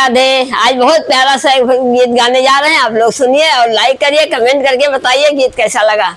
राधे। आज बहुत प्यारा सा गीत गाने जा रहे हैं, आप लोग सुनिए और लाइक करिए, कमेंट करके बताइए गीत कैसा लगा।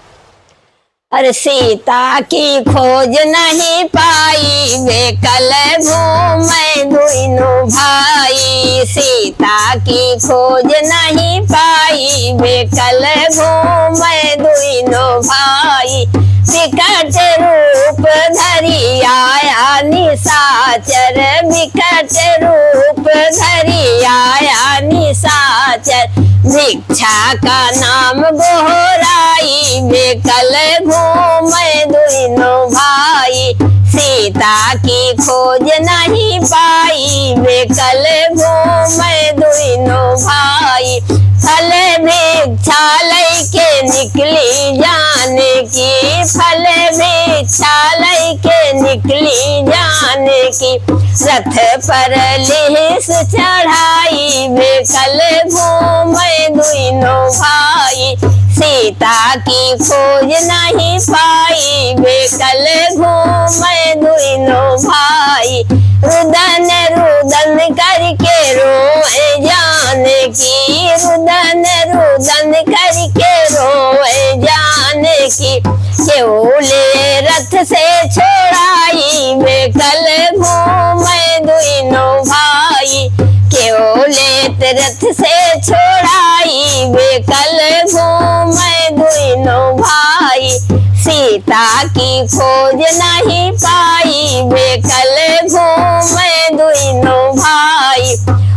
अरे सीता की खोज नहीं पाई, वे कल घूमे दोनों भाई। सीता की खोज नहीं पाई, वे कल घूमे दोनों भाई। विकट रूप धरी आया निशाचर, विकट रूप धरी आया निशाचर। भिक्षा का नाम गोहराई, वे कल घूमे दोनों भाई। सीता की खोज नहीं पाई, वे कल घूमे दोनों भाई। फल भिक्षा लैके निकली जाने की, फल भिक्षा लैके निकली जाने की। रथ पर लिहिस चढ़ाई, वे कल घूमे दोनों भाई। सीता की खोज नहीं पाई, वे कल घूमे दोनों भाई। रुदन रुदन करके रोए जाने की, रुदन रुदन करके रोए जाने की। केवले रथ से छोड़ाई, वे कल घूमे दोनों भाई। केवले रथ से छोड़ाई, वे कल घूमे दोनों भाई। सीता की खोज नहीं पाई, वे कल घूमे दोनों भाई।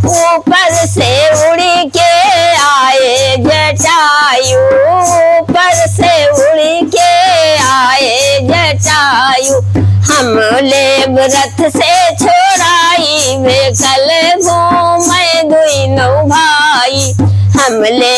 ऊपर से उड़ के आए जटायु, ऊपर से उड़ के आए जटायु। हमले रथ से छोड़ाई, वे कल घूमे दोनों भाई। हमले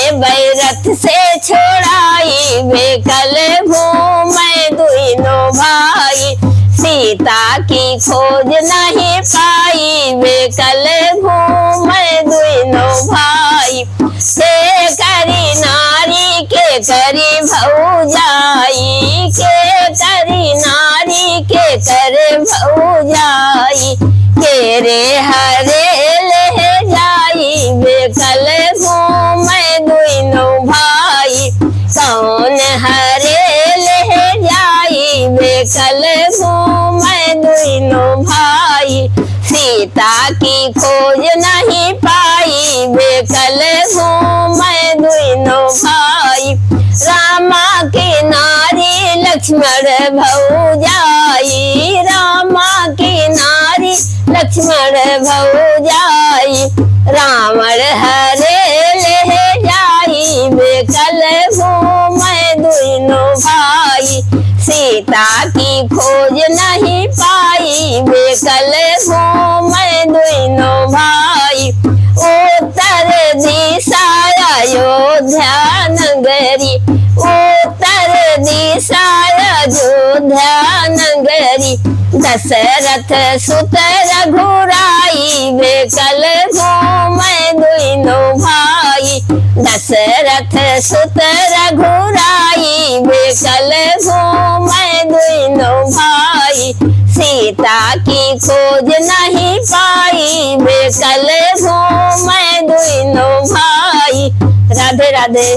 रथ से छोड़ाई, वे कल घूमे दोनों भाई। सीता की खोज नहीं पाई, वे कल घूमे दोनों भाई। के करी नारी के करी भौजाई, के करी नारी के करे भौजाई। के रे हरे ले जाई, वे कल घूमे दोनों भाई। कौन हरे ले जाई, वे कल घूमे दोनों भाई। सीता की खोज नहीं पाई, वे कल घूमे दोनों भाई। रामा की नारी लक्ष्मण भौजाई, रामा की नारी लक्ष्मण भौजाई। रावण हरे ले जाई, वे कल घूमे दोनों भाई। सीता की खोज नहीं पाई, वे कल घूमे दोनों भाई। उत्तर दिशा अयोध्या नगरी, उत्तर दिशा अयोध्या नगरी। दशरथ सुत रघुराई, वे कल घूमे दोनों भाई। दशरथ सुत रघुराई, वे कल घूमे दोनों भाई। सीता की खोज नहीं पाई, वे कल घूमे दोनों भाई। राधे राधे।